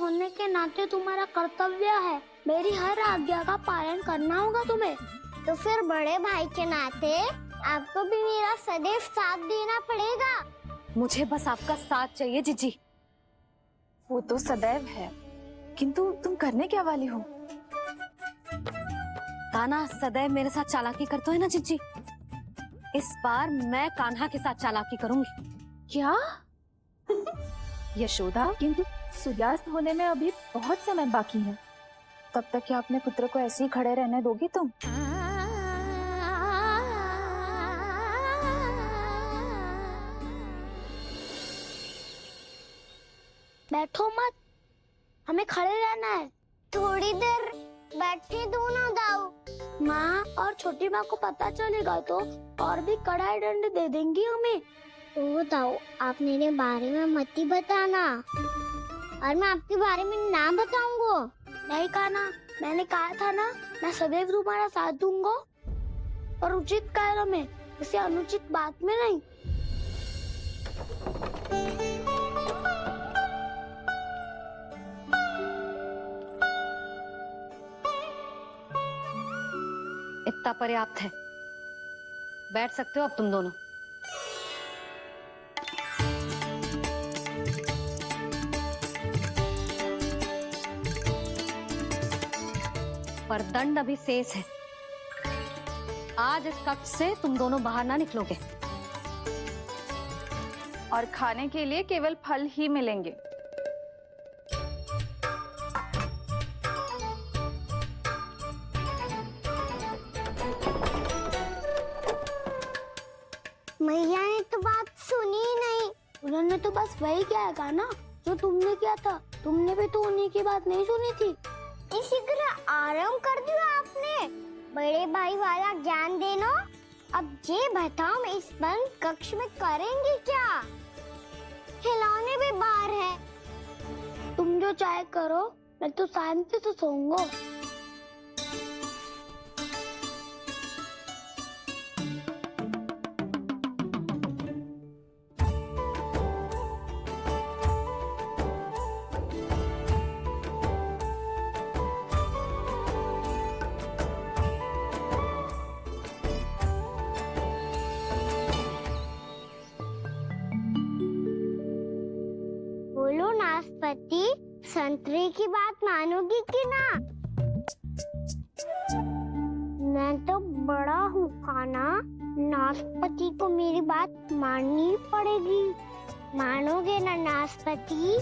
होने के नाते तुम्हारा कर्तव्य है, मेरी हर आज्ञा का पालन करना होगा तुम्हें। तो फिर बड़े भाई के नाते आपको भी मेरा सदैव साथ देना पड़ेगा। मुझे बस आपका साथ चाहिए जीजी। वो तो सदैव है, किंतु तुम करने क्या वाली हो? कान्हा सदैव मेरे साथ चालाकी करते है ना जीजी, इस बार मैं कान्हा के साथ चालाकी करूंगी। क्या? यशोदा, किंतु सूर्यास्त होने में अभी बहुत समय बाकी है, तब तक क्या अपने पुत्र को ऐसे ही खड़े रहने दोगी तुम? बैठो मत, हमें खड़े रहना है। थोड़ी देर बैठे दो ना दाऊ। माँ और छोटी माँ को पता चलेगा तो और भी कड़ा दंड दे देंगी हमें। ओ दाऊ, आप मेरे बारे में मत ही बताना, और मैं आपके बारे में ना बताऊंगा। नहीं कान्हा, मैंने कहा था ना, मैं सदैव तुम्हारा साथ दूंगा, और उचित कार्य में, किसी अनुचित बात में नहीं। इतना पर्याप्त है, बैठ सकते हो अब तुम दोनों। पर दंड अभी शेष है। आज इस कक्ष से तुम दोनों बाहर ना निकलोगे, और खाने के लिए केवल फल ही मिलेंगे। मैया ने तो बात सुनी ही नहीं। उन्होंने तो बस वही किया था ना जो तुमने किया था। तुमने भी तो उन्हीं की बात नहीं सुनी थी। इसी तरह आराम कर दिया आपने। बड़े भाई वाला ज्ञान देना। अब ये बताओ, मैं इस बंद कक्ष में करेंगे क्या? खिलौने भी बाहर है। तुम जो चाहे करो, मैं तो शांति से सोऊंगा। बोलो नाशपाती, संतरे की बात मानोगी कि ना? मैं तो बड़ा हूँ कान्हा, नाशपाती को मेरी बात माननी पड़ेगी। मानोगे ना नाशपाती?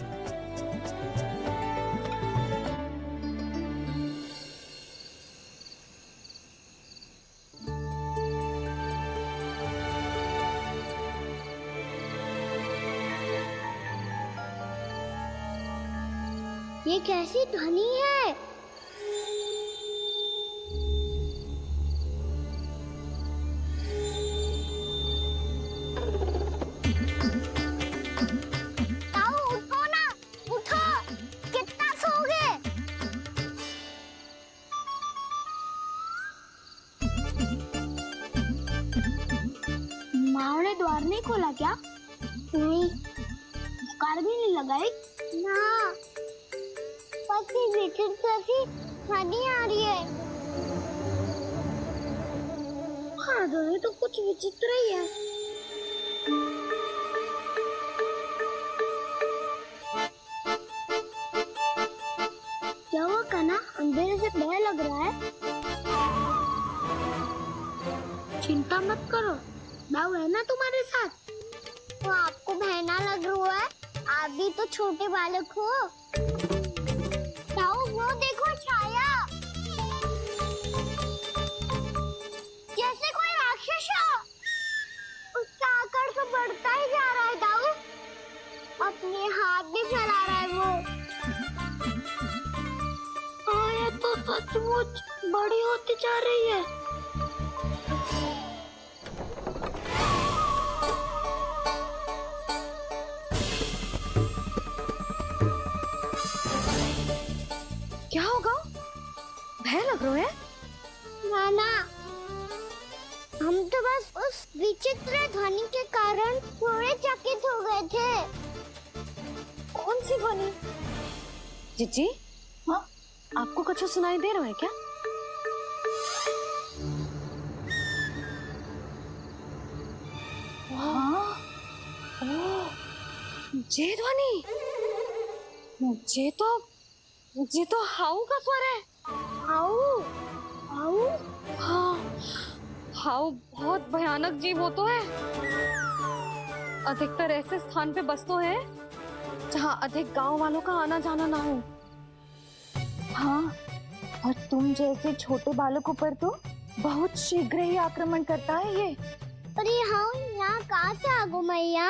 ये कैसी ध्वनि है? ताऊ उठो ना, उठो, कितना सोओगे? माँ ने द्वार नहीं खोला क्या? नहीं। पुकार भी नहीं लगाई? ना, पसी विचित्र सी ध्वनि आ रही है। हाँ, ध्वनि तो कुछ विचित्र ही है। क्या हुआ कान्हा, अंधेरे से डर लग रहा है? चिंता मत करो, दाऊ है ना तुम्हारे साथ। तो आपको बहना लग रहा है? आप भी तो छोटे बालक हो। ताऊ वो देखो छाया, जैसे कोई राक्षस हो। उसका आकार तो बढ़ता ही जा रहा है ताऊ। अपने हाथ भी फैला रहा है वो। हाँ, ये तो सचमुच बड़ी होती जा रही है। क्या होगा? भय लग रहा है? नाना, हम तो बस उस विचित्र ध्वनि के कारण थोड़े चकित हो गए थे। कौन सी ध्वनि? जीजी, हाँ? आपको कुछ सुनाई दे रहा है क्या? हाँ, ये ध्वनि, ये तो हाउ का स्वर है। हाउ हाउ हाँ, हाउ बहुत भयानक जीव हो तो है। अधिकतर ऐसे स्थान पे बसते हैं जहाँ अधिक गांव वालों का आना जाना ना हो। हाँ, और तुम जैसे छोटे बालकों पर तो बहुत शीघ्र ही आक्रमण करता है ये। पर ये हाउ यहाँ कहाँ से आ गो मैया?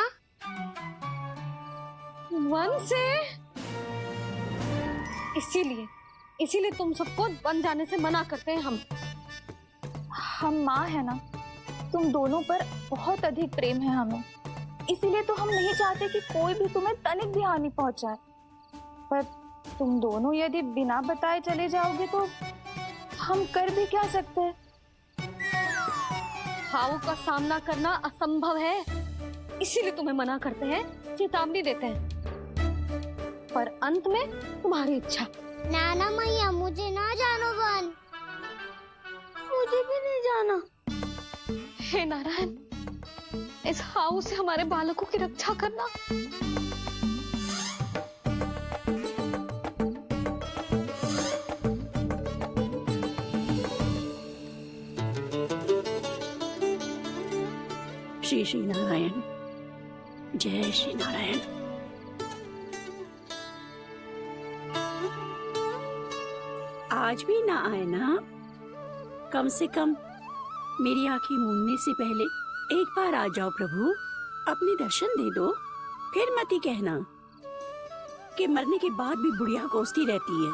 वन से। इसीलिए तुम सबको वन जाने से मना करते हैं हम माँ है ना, तुम दोनों पर बहुत अधिक प्रेम है हमें, इसीलिए तो हम नहीं चाहते कि कोई भी तुम्हें तनिक भी हानि पहुंचाए। पर तुम दोनों यदि बिना बताए चले जाओगे तो हम कर भी क्या सकते हैं? हाउ का सामना करना असंभव है, इसीलिए तुम्हें मना करते हैं, चेतावनी देते हैं। पर अंत में तुम्हारी इच्छा। नाना मैया मुझे ना जानो वन। मुझे भी नहीं जाना। हे नारायण, इस हाउ से हमारे बालकों की रक्षा करना। श्री श्री नारायण, जय श्री नारायण। आज भी ना आए ना? कम से कम मेरी आंखें मूंदने से पहले एक बार आ जाओ प्रभु, अपने दर्शन दे दो। फिर मत ही कहना कि मरने के बाद भी बुढ़िया कोसती रहती है।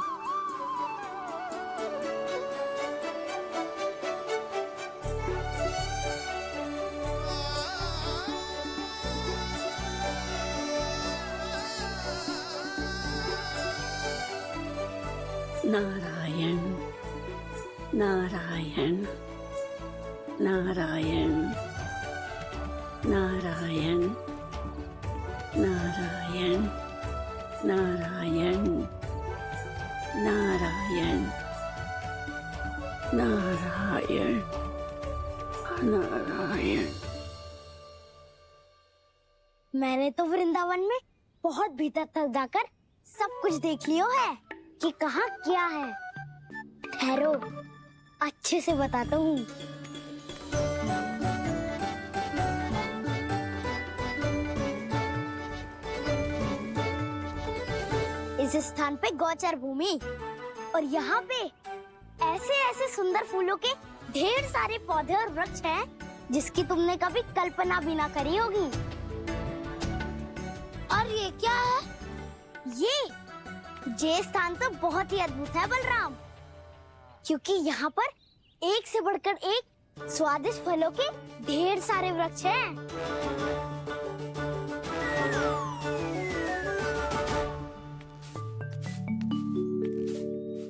नारायण नारायण नारायण नारायण नारायण नारायण नारायण नारायण नारायण। मैंने तो वृंदावन में बहुत भीतर तक जाकर सब कुछ देख लियो है कि कहाँ क्या है। ठहरो, अच्छे से बताता हूँ। इस स्थान पे गौचर भूमि और यहाँ पे ऐसे ऐसे सुंदर फूलों के ढेर सारे पौधे और वृक्ष हैं जिसकी तुमने कभी कल्पना भी ना करी होगी। और ये क्या है? ये स्थान तो बहुत ही अद्भुत है बलराम, क्योंकि यहाँ पर एक से बढ़कर एक स्वादिष्ट फलों के ढेर सारे वृक्ष हैं।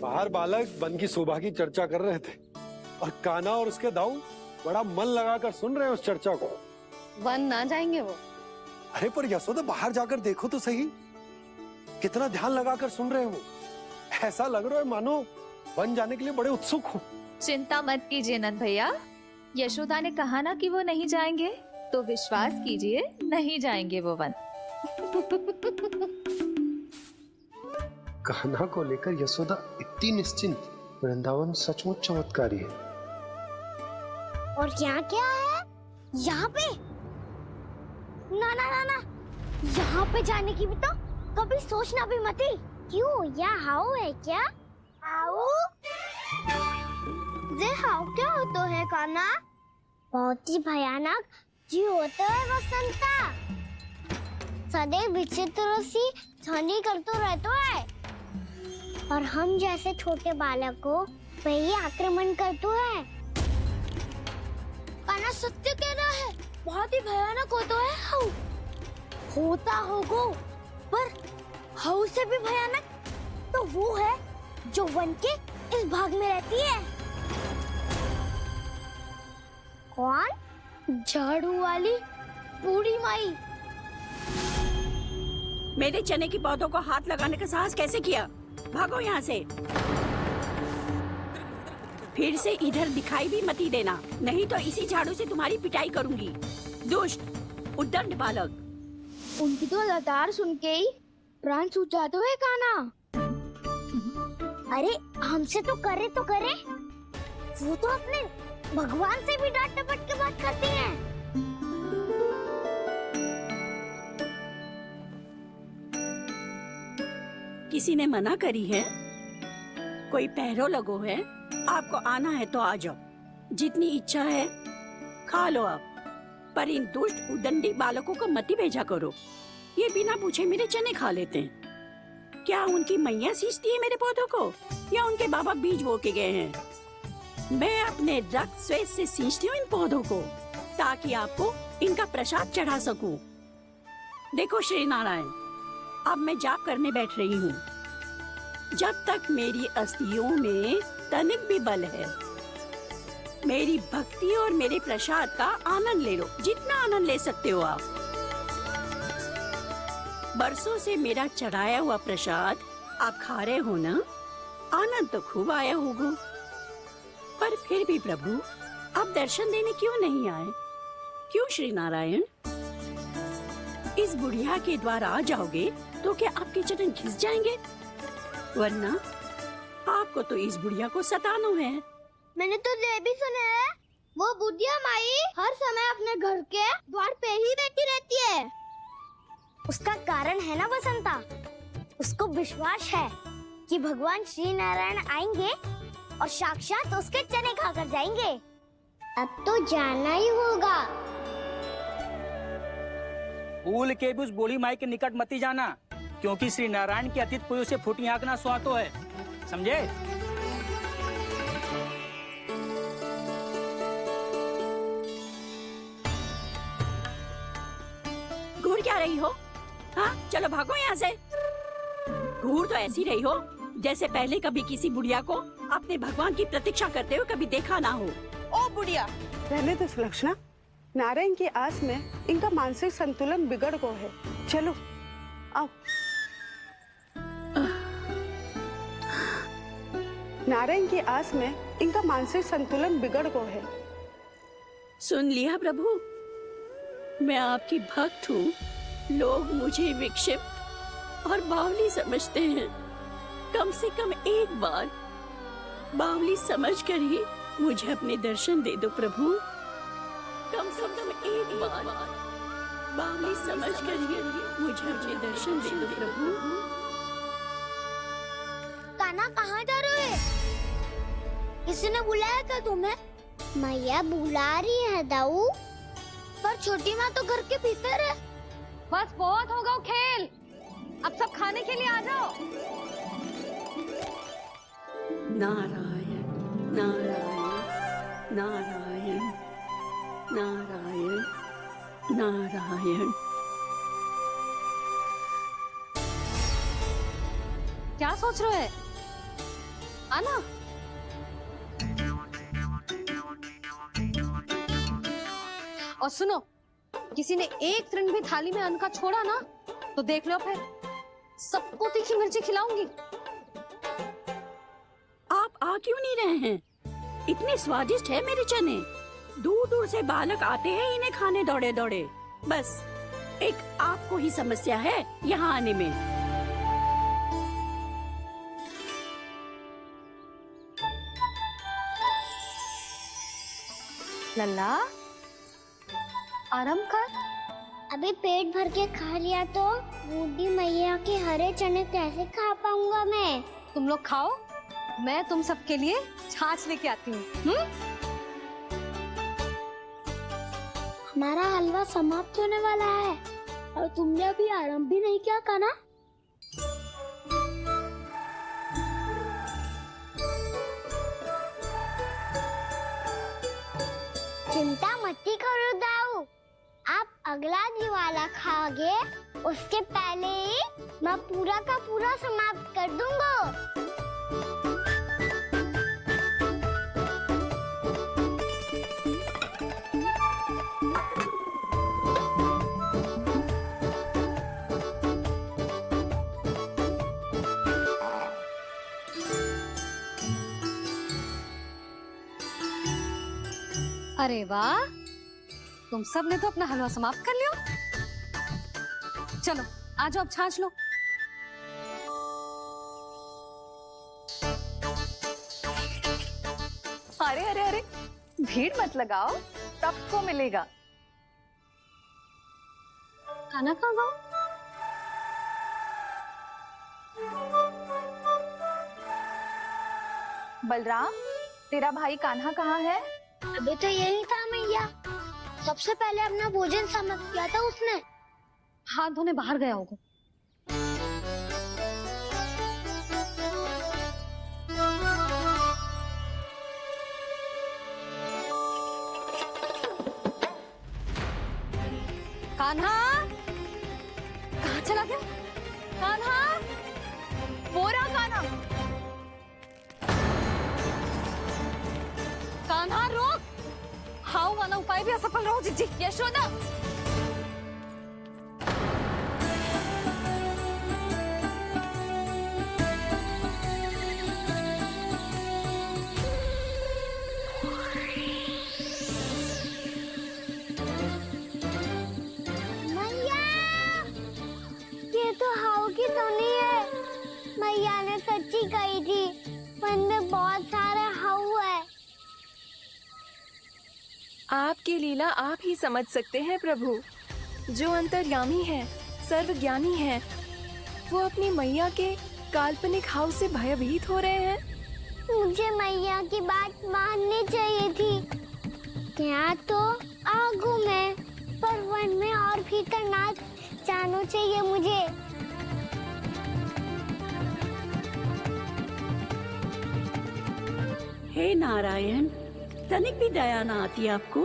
बाहर बालक वन की शोभा की चर्चा कर रहे थे और कान्हा और उसके दाऊ बड़ा मन लगाकर सुन रहे हैं उस चर्चा को। वन ना जाएंगे वो। अरे पर यशोदा, बाहर जाकर देखो तो सही, कितना ध्यान लगाकर सुन रहे हो। ऐसा लग रहा है मानो वन जाने के लिए बड़े उत्सुक हो। चिंता मत कीजिए नंद भैया, यशोदा ने कहा ना कि वो नहीं जाएंगे, तो विश्वास कीजिए नहीं जाएंगे वो वन। कान्हा को लेकर यशोदा इतनी निश्चिंत, वृंदावन सचमुच चमत्कारी है। और यहाँ क्या है? यहाँ पे ना ना ना ना, यहाँ पे जाने की भी तो कभी सोचना भी मत ही। क्यों, यहाँ हाउ है क्या? हाउ? ये हाउ क्या होता है कान्हा? बहुत ही भयानक जी होता है वसंता। सदैव विचित्र सी ध्वनि करते रहता है और हम जैसे छोटे बालकों पे ही आक्रमण करते हैं। कान्हा सत्य कह रहा है, बहुत ही भयानक होता है हाउ। होता होगा, पर हाउ से भी भयानक तो वो है जो वन के इस भाग में रहती है। कौन? झाड़ू वाली बूढ़ी माई। मेरे चने की पौधों को हाथ लगाने का साहस कैसे किया? भागो यहाँ से। फिर से इधर दिखाई भी मत ही देना, नहीं तो इसी झाड़ू से तुम्हारी पिटाई करूंगी। दुष्ट उद्दंड बालक। उनकी तो लतार सुन के ही प्राण सूझ जाते हुए काना। अरे हमसे तो करे, वो तो अपने भगवान से भी डांट डपट के बात करती हैं। किसी ने मना करी है? कोई पैरों लगो है? आपको आना है तो आ जाओ, जितनी इच्छा है खा लो आप, पर इन दुष्ट उदंडी बालकों को मत ही भेजा करो। ये बिना पूछे मेरे चने खा लेते हैं। क्या उनकी मैया सींचती है मेरे पौधों को, या उनके बाबा बीज बो के गए हैं? मैं अपने रक्त स्वेद से सींचती हूँ इन पौधों को, ताकि आपको इनका प्रसाद चढ़ा सकूं। देखो श्री नारायण, अब मैं जाप करने बैठ रही हूँ। जब तक मेरी अस्थियों में तनिक भी बल है, मेरी भक्ति और मेरे प्रसाद का आनंद ले लो, जितना आनंद ले सकते हो आप। बरसों से मेरा चढ़ाया हुआ प्रसाद आप खा रहे हो ना, आनंद तो खूब आया होगा। पर फिर भी प्रभु आप दर्शन देने क्यों नहीं आए? क्यों श्री नारायण? इस बुढ़िया के द्वार आ जाओगे तो क्या आपके चरण घिस जाएंगे? वरना आपको तो इस बुढ़िया को सताना है। मैंने तो ये भी सुना है, वो बुढ़िया माई हर समय अपने घर के द्वार पे ही बैठी रहती है। उसका कारण है ना बसंता, उसको विश्वास है कि भगवान श्री नारायण आएंगे और साक्षात उसके चने खाकर जाएंगे। अब तो जाना ही होगा। भूल के भी उस बूढ़ी माई के निकट मत ही जाना, क्योंकि श्री नारायण के अतीत पुरुष से फूटी हाँकना स्वातो है, समझे? घूर क्या रही हो? हाँ, चलो भागो यहाँ से। घूर तो ऐसी रही हो जैसे पहले कभी किसी बुढ़िया को अपने भगवान की प्रतीक्षा करते हुए कभी देखा ना हो। ओ बुढ़िया, रहने दो सुलक्षणा। नारायण की आस में इनका मानसिक संतुलन बिगड़ गो है। चलो आओ। नारायण की आस में इनका मानसिक संतुलन बिगड़ गो है। सुन लिया प्रभु, मैं आपकी भक्त हूँ। लोग मुझे विक्षिप्त और बावली समझते हैं। कम से कम एक बार बावली समझकर ही मुझे अपने दर्शन दे दो प्रभु। कम से कम एक बार बावली समझकर ही मुझे अपने दर्शन दे दो प्रभु। कान्हा कहाँ जा रहे हो? किसी ने बुलाया क्या तुम्हें? मैया बुला रही है दाऊ। पर छोटी माँ तो घर के भीतर है। बस बहुत होगा वो खेल, अब सब खाने के लिए आ जाओ। नारायण नारायण नारायण नारायण नारायण। क्या सोच रहे हैं? आना। और सुनो, किसी ने एक तृण भी थाली में अन्न का छोड़ा ना, तो देख लो फिर सबको तीखी मिर्ची खिलाऊंगी। आप आ क्यों नहीं रहे हैं? इतने स्वादिष्ट है मेरे चने। दूर दूर से बालक आते हैं इन्हें खाने दौड़े दौड़े। बस एक आपको ही समस्या है यहाँ आने में। लल्ला, आराम कर। अभी पेट भर के खा लिया तो बूढ़ी मैया के हरे चने कैसे खा पाऊंगा मैं? तुम लोग खाओ, मैं तुम सबके लिए छाछ लेके आती हूँ। हमारा हलवा समाप्त होने वाला है और तुमने अभी आराम भी नहीं किया कान्हा। चिंता मत करो दाऊ, आप अगला दिवाला खाओगे उसके पहले ही मैं पूरा का पूरा समाप्त कर दूंगा। अरे वाह, तुम सब ने तो अपना हलवा समाप्त कर लिया। चलो आ जाओ, अब छाछ लो। अरे अरे अरे, भीड़ मत लगाओ, सबको मिलेगा। खाना खा गो। बलराम, तेरा भाई कान्हा कहाँ है? अभी तो यही था मैया, सबसे पहले अपना भोजन समाप्त किया था उसने। हाथ धोने बाहर गया होगा। कान्हा कहाँ चला गया? कान्हा, वो रहा कान्हा। कान्हा रोक! हाउ वाला उपाय भी असफल रहो जीजी। यशोदा, मैया, ये तो हाउ की धुनी है। मैया ने सच्ची कही थी, मन में बहुत सारे हाउ है। आपकी लीला आप ही समझ सकते हैं प्रभु। जो अंतर्यामी है, सर्वज्ञानी है, वो अपनी मैया के काल्पनिक हाव से भयभीत हो रहे हैं। मुझे मैया की बात माननी चाहिए थी। यहाँ तो आगू में, पर वन में और भीतर ना जाना चाहिए मुझे। हे नारायण, तनिक भी दया ना आती आपको?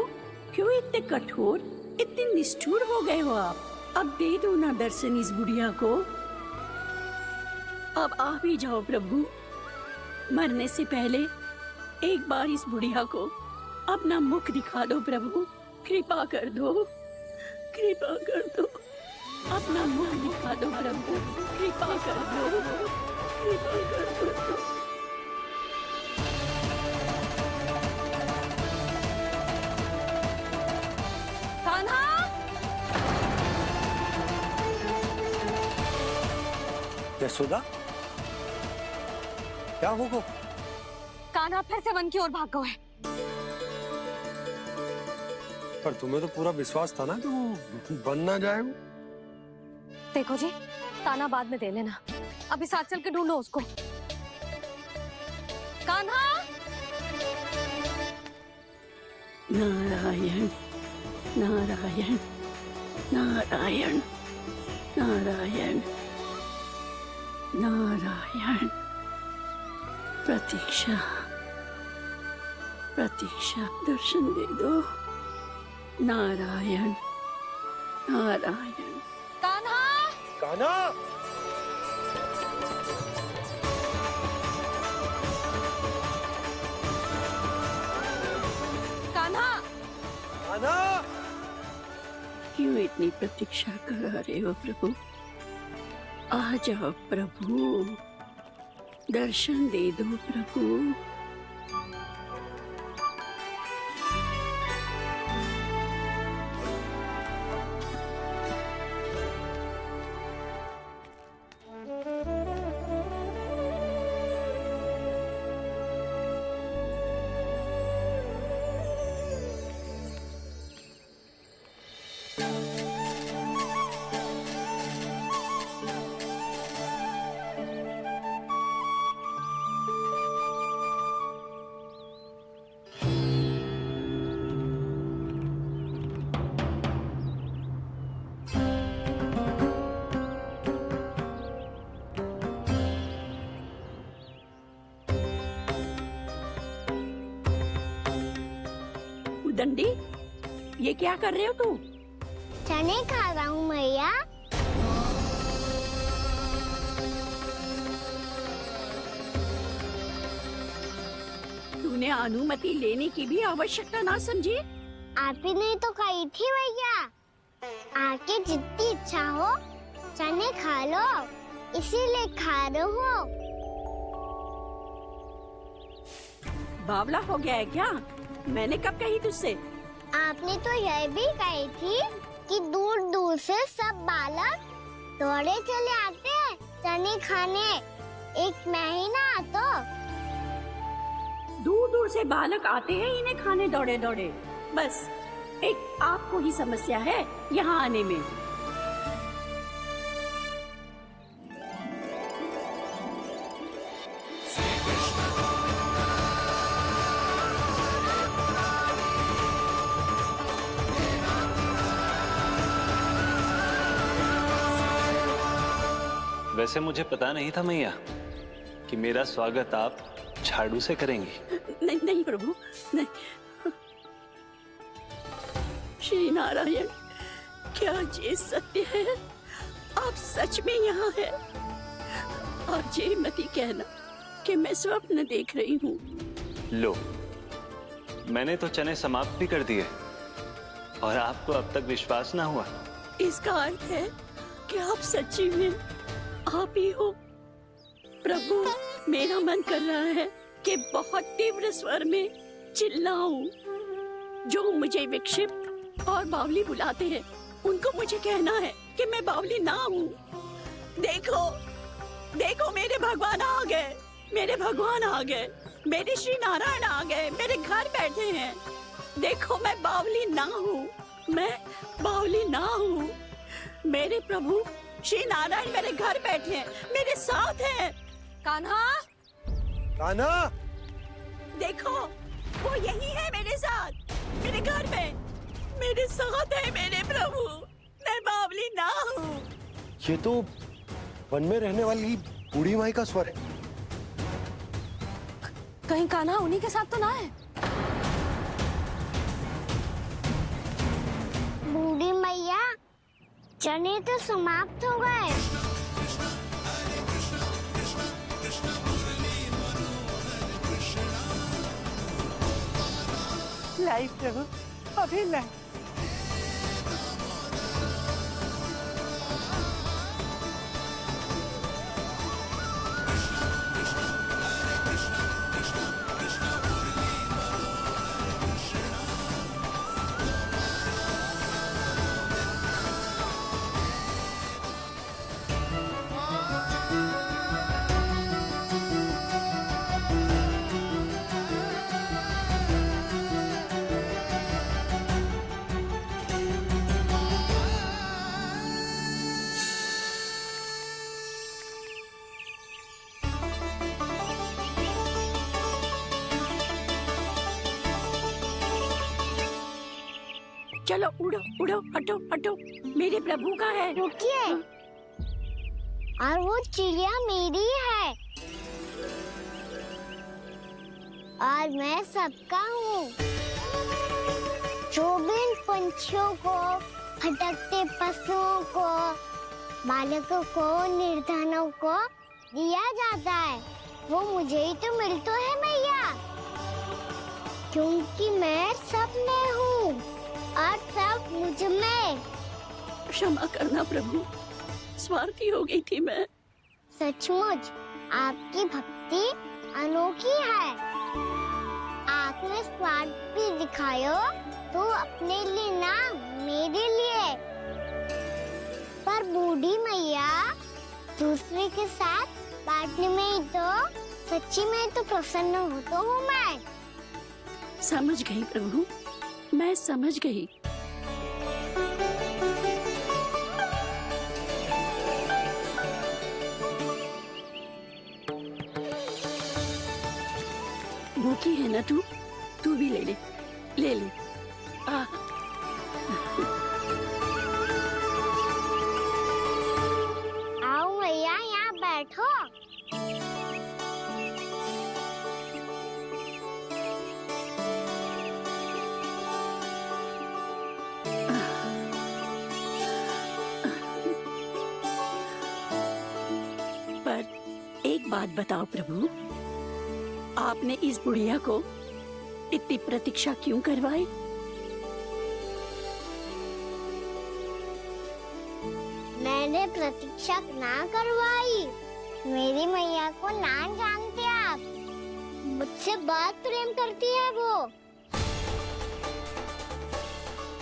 क्यों इतने कठोर, इतने निष्ठुर हो गए हो आप? अब दे दो ना दर्शन इस बुढ़िया को। अब आ भी जाओ प्रभु। मरने से पहले एक बार इस बुढ़िया को अपना मुख दिखा दो प्रभु। कृपा कर दो, कृपा कर दो। अपना मुख दिखा दो प्रभु, कृपा कर दो, कृपा कर दो। यशोदा, क्या होगा? कान्हा फिर से वन की ओर भाग गए। पर तुम्हें तो पूरा विश्वास था ना कि वो बन ना जाए। देखो जी, ताना बाद में दे लेना, अभी साथ चल के ढूंढो उसको। कान्हा! नारायण नारायण नारायण नारायण नारायण। प्रतीक्षा प्रतीक्षा, दर्शन दे दो। नारायण नारायण। कान्हा! कान्हा! कान्हा! कान्हा! क्यों इतनी प्रतीक्षा करा रहे हो प्रभु? आ जाओ प्रभु, दर्शन दे दो प्रभु। दंडी, ये क्या कर रहे हो तू? चने खा रहा हूँ मैया। तूने अनुमति लेने की भी आवश्यकता ना समझी? आप ही ने तो कही थी भैया, आके जितनी इच्छा हो चने खा लो, इसीलिए खा रहे हो। बावला हो गया है क्या? मैंने कब कही तुझसे? आपने तो यह भी कही थी कि दूर दूर से सब बालक दौड़े चले आते हैं चने खाने। एक महीना तो दूर दूर से बालक आते हैं इन्हें खाने दौड़े दौड़े। बस एक आपको ही समस्या है यहाँ आने में। वैसे मुझे पता नहीं था मैया कि मेरा स्वागत आप झाड़ू से करेंगी। नहीं नहीं प्रभु, नहीं। श्री नारायण, क्या ये सत्य है? आप सच में यहाँ हैं? और ये मत ही कहना कि मैं स्वप्न देख रही हूँ। लो, मैंने तो चने समाप्त भी कर दिए और आपको अब तक विश्वास ना हुआ। इसका अर्थ है कि आप सच्ची में आप ही हो। प्रभु, मेरा मन कर रहा है कि बहुत तीव्र स्वर में चिल्लाऊं। जो मुझे विक्षिप्त और बावली बुलाते हैं उनको मुझे कहना है कि मैं बावली ना हूँ। देखो देखो, मेरे भगवान आ गए, मेरे भगवान आ गए, मेरे श्री नारायण आ गए, मेरे घर बैठे हैं। देखो, मैं बावली ना हूँ, मैं बावली ना हूँ। मेरे प्रभु श्री नारायण मेरे घर बैठे हैं, मेरे साथ हैं। कान्हा, कान्हा, देखो, वो यही है मेरे साथ, मेरे घर में, मेरे साथ है मेरे प्रभु। मैं बावली ना हूँ। ये तो वन में रहने वाली बूढ़ी माई का स्वर है। कहीं कान्हा उन्हीं के साथ तो ना है? बूढ़ी मैया, चने तो समाप्त हो गए। लाई प्रभु, अभी लाई। चलो उड़ो उड़ो, हटो हटो, मेरे प्रभु का है। रुकिए, और वो चिड़िया मेरी है और मैं सबका हूँ। जो भी इन पंछियों को, भटकते पशुओं को, बालकों को, निर्धनों को दिया जाता है, वो मुझे ही तो मिलता है मैया, क्योंकि मैं सब में हूँ और सब मुझ में। क्षमा करना प्रभु, स्वार्थी हो गई थी मैं। सचमुच आपकी भक्ति अनोखी है। आपने स्वार्थ भी दिखायो तो अपने लिए ना, मेरे लिए। पर बूढ़ी मैया, दूसरे के साथ बांटने में ही तो सच्ची में तो प्रसन्न होता हूँ मैं। समझ गई प्रभु, मैं समझ गई। भूखी है ना तू? तू भी ले ले, ले ले। आओ मैया, यहाँ बैठो। पर एक बात बताओ प्रभु, आपने इस बुढ़िया को इतनी प्रतीक्षा क्यों करवाई? मैंने प्रतीक्षा ना करवाई। मेरी मैया को ना जानते आप, मुझसे बहुत प्रेम करती है वो।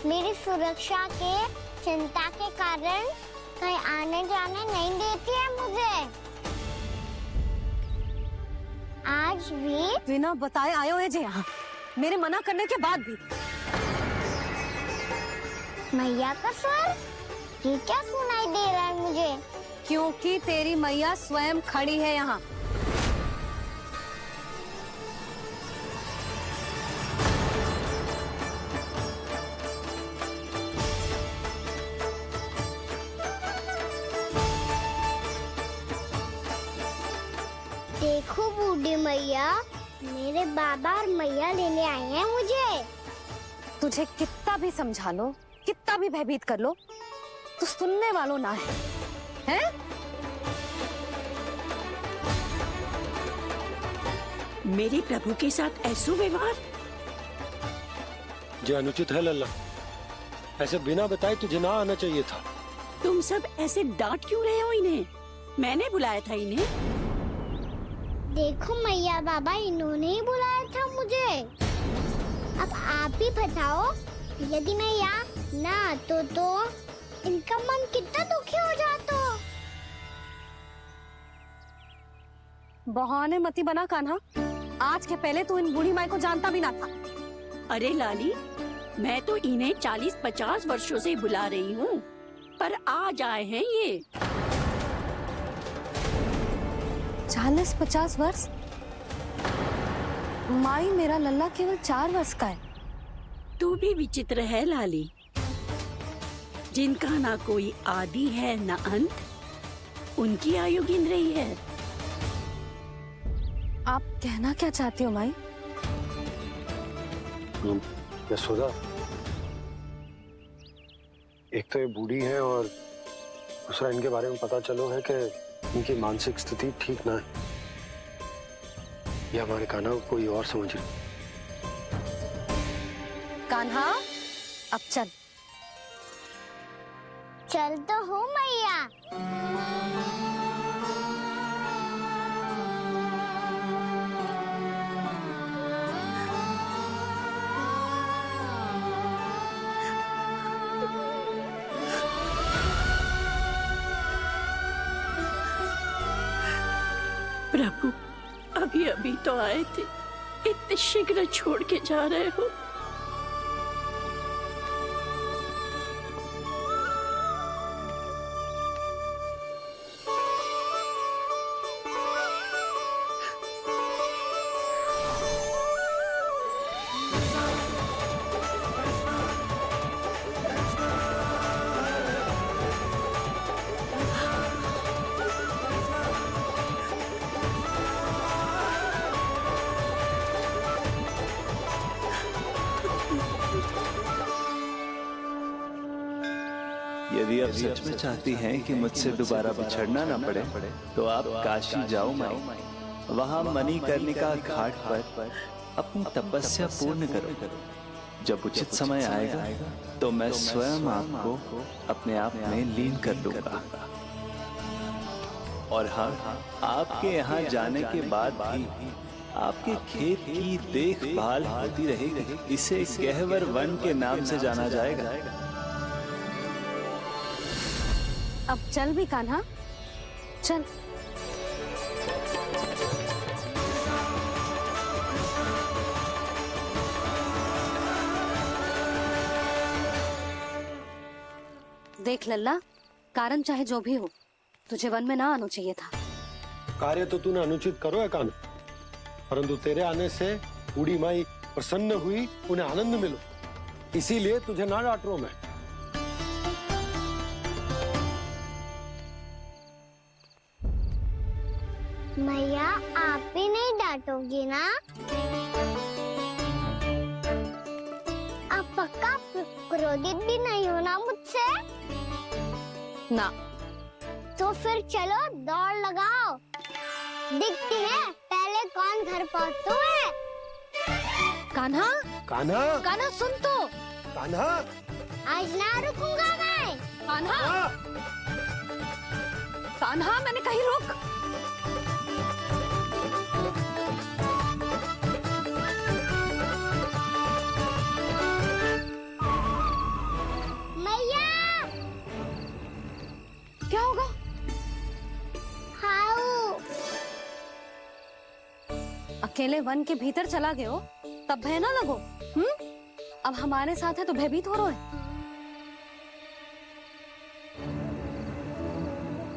मेरी सुरक्षा के चिंता के कारण कहीं आने जाने नहीं देती है मुझे। आज भी बिना बताए आए हुए जे यहाँ, मेरे मना करने के बाद भी। मैया का स्वर, ये क्या सुनाई दे रहा है मुझे? क्योंकि तेरी मैया स्वयं खड़ी है यहाँ। देखो बूढ़ी मैया, मेरे बाबा और मैया लेने आए हैं मुझे। तुझे कितना भी समझा लो, कितना भी भयभीत कर लो, तो सुनने वालों ना है, हैं? मेरे प्रभु के साथ ऐसा व्यवहार जो अनुचित है लल्ला। ऐसे बिना बताए तुझे ना आना चाहिए था। तुम सब ऐसे डांट क्यों रहे हो इन्हें? मैंने बुलाया था इन्हें। देखो मैया बाबा, इन्होंने ही बुलाया था मुझे। अब आप ही बताओ, यदि मैं यहाँ ना आतो तो इनका मन कितना दुखी हो जाता। बहाने मती बना कान्हा, आज के पहले तू इन बूढ़ी माई को जानता भी ना था। अरे लाली, मैं तो इन्हें 40-50 वर्षों से बुला रही हूँ, पर आज आए हैं ये। 40-50 वर्ष? माई, मेरा लल्ला केवल 4 वर्ष का है। तू भी विचित्र है लाली, जिनका ना कोई आदि है ना अंत, उनकी आयु गिन रही है। आप कहना क्या चाहती हो माई? यशोदा, एक तो ये बूढ़ी है और दूसरा इनके बारे में पता चलो है कि इनकी मानसिक स्थिति ठीक ना है। ये हमारे कान्हा को कोई और समझ रही। कान्हा, अब चल। चल तो हूँ मैया। प्रभु, अभी अभी तो आए थे, इतने शीघ्र छोड़ के जा रहे हो। यदि आप सच में चाहती हैं कि मुझसे दोबारा बिछड़ना ना पड़े, तो आप काशी जाओ माई। वहां मणिकर्णिका घाट पर अपनी तपस्या पूर्ण करो। जब उचित समय आएगा तो मैं स्वयं आपको अपने आप में लीन कर लूंगा। और हाँ, आपके यहाँ जाने के बाद भी आपके खेत की देखभाल होती रहेगी। इसे गहवर वन के नाम से जाना जाएगा। अब चल भी कान्हा, चल। देख लल्ला, कारण चाहे जो भी हो, तुझे वन में ना आना चाहिए था। कार्य तो तूने अनुचित करो है कान्हा, परंतु तेरे आने से बूढ़ी माई प्रसन्न हुई, उन्हें आनंद मिलो, इसीलिए तुझे ना डांट रहा हूं मैं। मैया, आप भी नहीं डांटोगी ना? आप पक्का क्रोधित भी नहीं हो ना मुझसे? ना। तो फिर चलो दौड़ लगाओ, दिखती है पहले कौन घर पहुंचता है। कान्हा, कान्हा, कान्हा सुन तो। कान्हा, आज ना रुकूंगा मैं। कान्हा, कान्हा, मैंने कहीं रुक। अकेले वन के भीतर चला गए हो तब भय ना लगो। अब हमारे साथ है तो भयभीत हो रहे हो।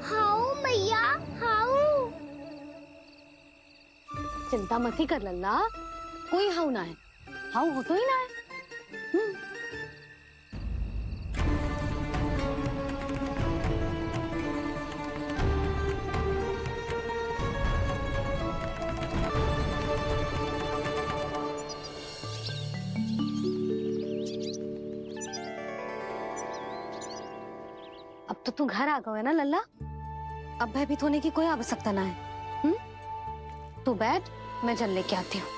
हाउ मैया हाउ। चिंता मत ही कर लल्ला, कोई हाउ ना है, हाउ हो तो ही ना है। अब तो तू घर आ गया है ना लल्ला, अब भयभीत होने की कोई आवश्यकता ना है। तू बैठ, मैं जल लेके आती हूँ।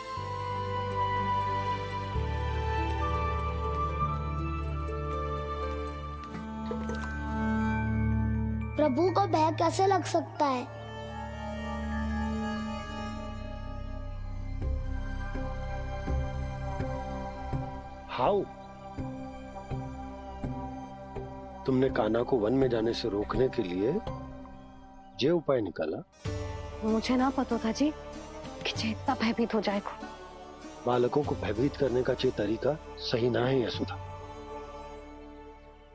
प्रभु को भय कैसे लग सकता है? हाउ? तुमने कान्हा को वन में जाने से रोकने के लिए ये उपाय निकाला? मुझे ना पता था जी कि जे इतना भयभीत हो जाएगा। बालकों को भयभीत करने का ये तरीका सही ना है यशोदा।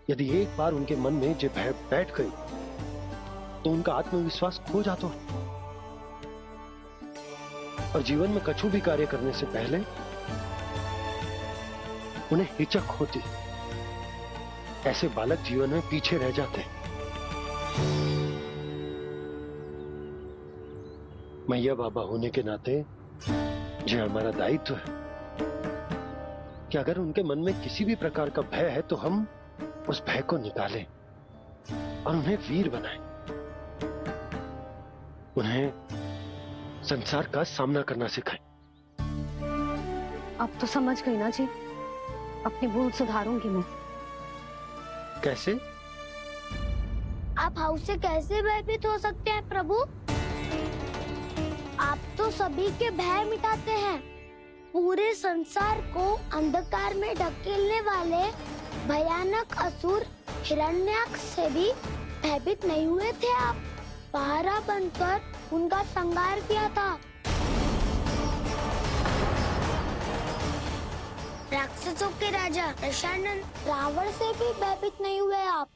यदि एक बार उनके मन में जे भय बैठ गई तो उनका आत्मविश्वास खो जाता है और जीवन में कछु भी कार्य करने से पहले उन्हें हिचक होती। ऐसे बालक जीवन में पीछे रह जाते हैं। मैया बाबा होने के नाते जो हमारा दायित्व है कि अगर उनके मन में किसी भी प्रकार का भय है तो हम उस भय को निकालें और उन्हें वीर बनाएं, उन्हें संसार का सामना करना सिखाएं। अब तो समझ गई ना जी, अपनी भूल सुधारूंगी मैं। कैसे? आप हाउ से कैसे भयभीत हो सकते हैं प्रभु? आप तो सभी के भय मिटाते हैं। पूरे संसार को अंधकार में ढकेलने वाले भयानक असुर हिरण्याक्ष से भी भयभीत नहीं हुए थे आप। पहरा बनकर उनका संहार किया था। राक्षसों के राजा दशानन रावण से भी भयभीत नहीं हुए आप।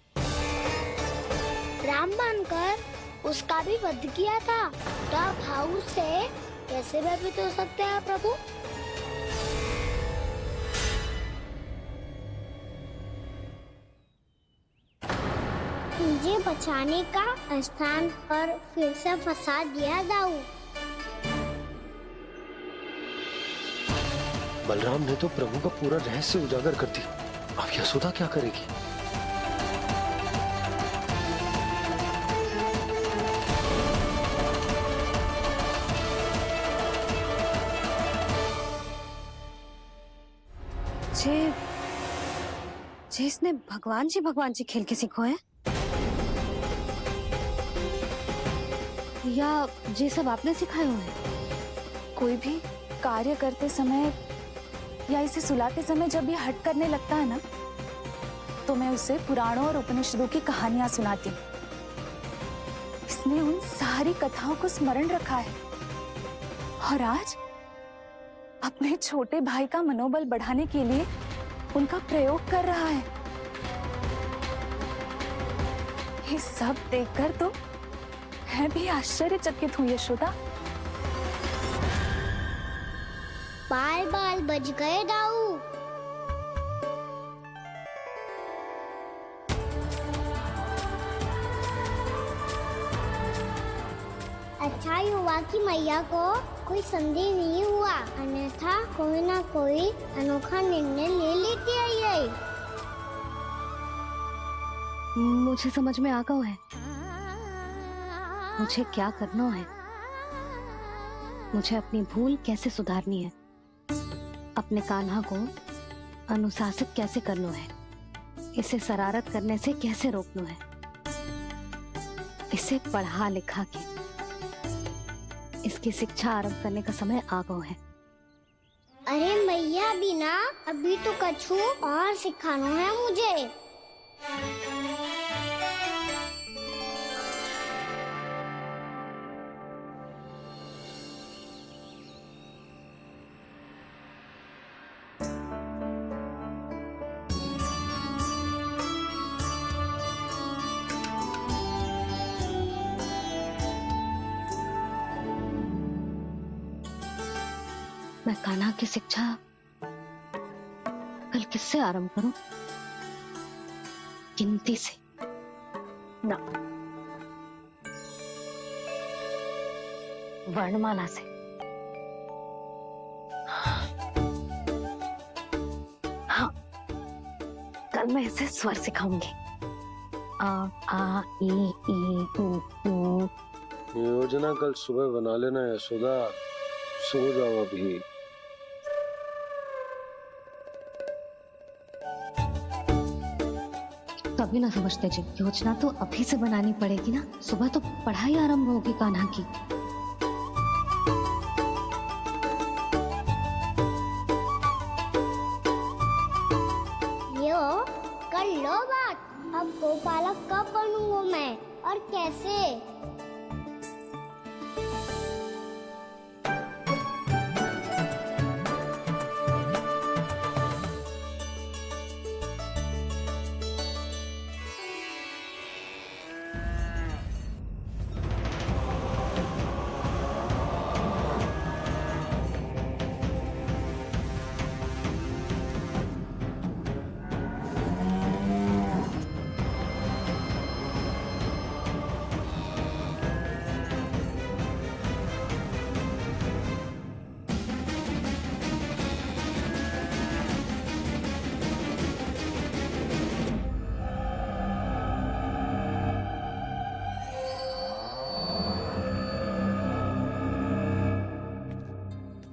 राम बनकर उसका भी वध किया था। तो आप हाउ से कैसे भयभीत हो सकते हैं प्रभु? मुझे बचाने का स्थान पर फिर से फंसा दिया दाऊ। बलराम ने तो प्रभु का पूरा रहस्य उजागर कर दिया। अब यशोदा क्या करेगी? जे इसने भगवान जी खेल के सीखो है या जे सब आपने सिखाए हुए हैं? कोई भी कार्य करते समय या इसे सुलाते समय जब ये हट करने लगता है ना, तो मैं उसे पुराणों और उपनिषदों की कहानियां सुनाती हूँ। इसने उन सारी कथाओं को स्मरण रखा है और आज अपने छोटे भाई का मनोबल बढ़ाने के लिए उनका प्रयोग कर रहा है। ये सब देखकर तो मैं भी आश्चर्यचकित हूँ यशोदा। बाल बाल बज गए दाऊ। अच्छा ही हुआ कि मैया को कोई संदेह नहीं हुआ, अन्यथा कोई ना कोई अनोखा निर्णय ले लेती आई। मुझे समझ में आ गया है मुझे क्या करना है। मुझे अपनी भूल कैसे सुधारनी है, अपने कान्हा को अनुशासित कैसे करना है, इसे शरारत करने से कैसे रोकना है, इसे पढ़ा लिखा के इसकी शिक्षा आरंभ करने का समय आ गया है। अरे मैया बिना अभी तो कछु और सिखाना है मुझे। मैं कान्हा की शिक्षा कल किससे आरंभ करूं? गिनती से ना, वर्णमाला से। हाँ, कल मैं इसे स्वर सिखाऊंगी। आ ई ऊ। योजना कल सुबह बना लेना यशोदा, सो जाओ अभी। कभी ना समझते जी, योजना तो अभी से बनानी पड़ेगी ना। सुबह तो पढ़ाई आरंभ होगी कान्हा की। यो कर लो बात। अब गोपालक कब बनूंगा मैं और कैसे?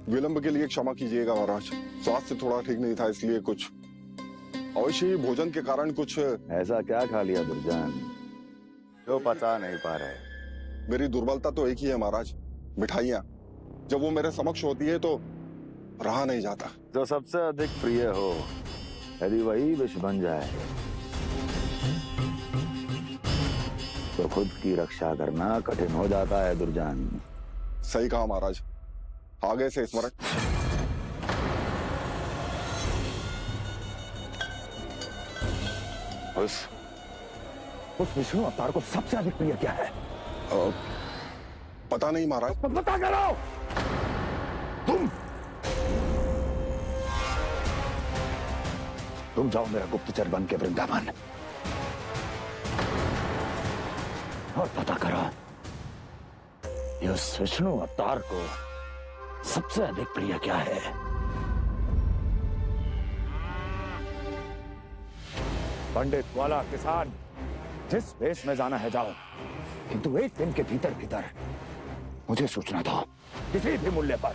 विलंब के लिए क्षमा कीजिएगा महाराज, स्वास्थ्य थोड़ा ठीक नहीं था इसलिए कुछ अवश्य ही भोजन के कारण कुछ। ऐसा क्या खा लिया दुर्जन जो पचा नहीं पा रहे? मेरी दुर्बलता तो एक ही है महाराज, मिठाइयाँ। जब वो मेरे समक्ष होती है तो रहा नहीं जाता। जो सबसे अधिक प्रिय हो, यदि वही विष बन जाए तो खुद की रक्षा करना कठिन हो जाता है दुर्जन। सही कहा महाराज, आगे से स्मरण। उस विष्णु अवतार को सबसे अधिक प्रिय क्या है? पता नहीं महाराज। पता करो। तुम जाओ मेरा गुप्तचर बन के वृंदावन और पता करो इस विष्णु अवतार को सबसे अधिक प्रिय क्या है। पंडित वाला किसान जिस वेश में जाना है जाओ, किंतु एक दिन के भीतर भीतर मुझे सूचना दो, किसी भी मूल्य पर।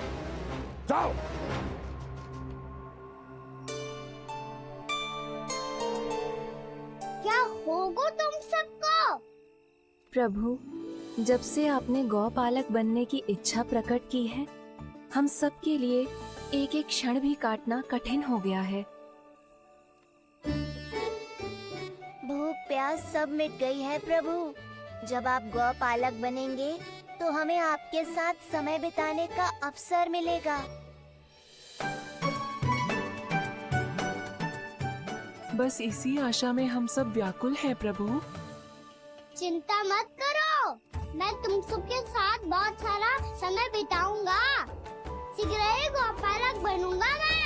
जाओ। क्या होगा तुम सबको? प्रभु, जब से आपने गौपालक बनने की इच्छा प्रकट की है, हम सब के लिए एक एक क्षण भी काटना कठिन हो गया है। भूख प्यास सब मिट गई है प्रभु। जब आप गौपालक बनेंगे तो हमें आपके साथ समय बिताने का अवसर मिलेगा। बस इसी आशा में हम सब व्याकुल हैं प्रभु। चिंता मत करो, मैं तुम सबके साथ बहुत सारा समय बिताऊंगा। शीघ्र ही गोपालक बनूंगा मैं।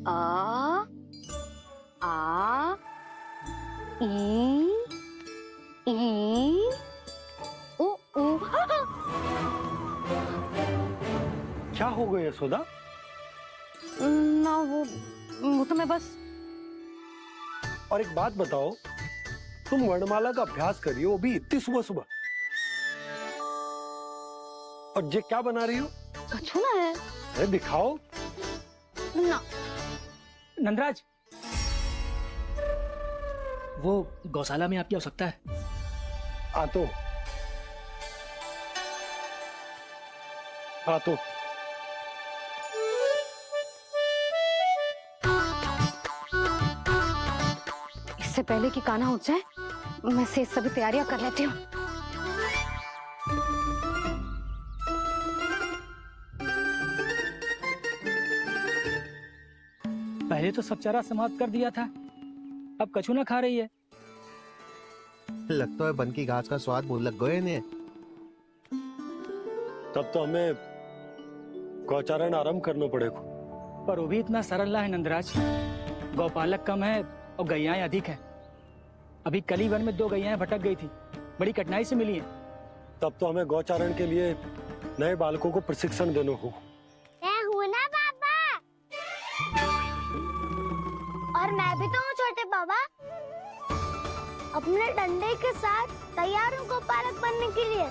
आ ई ऊ ऊ। क्या हो गया यशोदा? ना वो तो मैं बस। और एक बात बताओ, तुम वर्णमाला का अभ्यास कर रही हो, अभी इतनी सुबह सुबह, और ये क्या बना रही हो? कछुआ है। अरे दिखाओ ना। नंदराज, वो गौशाला में आपकी आवश्यकता है। आतो आतो। इससे पहले कि कान्हा उठ जाए, मैं से सभी तैयारियां कर लेती हूँ। पहले तो सब चारा समाप्त कर दिया था, अब कछु ना खा रही है। लगता है बन की घास का स्वाद भूल लग गए इन्हें। तब तो हमें गौचारण आरंभ करना पड़ेगा। पर वो भी इतना सरल ना है नंदराज। गौपालक कम है और गैयाएं अधिक है। अभी कल ही वन में 2 गैयाएं भटक गई थी, बड़ी कठिनाई से मिली हैं। तब तो हमें गौचारण के लिए नए बालकों को प्रशिक्षण देना हो। मैं हूँ ना पापा। और मैं भी तो हूँ छोटे बाबा। अपने डंडे के साथ तैयार हूँ गौपालक बनने के लिए।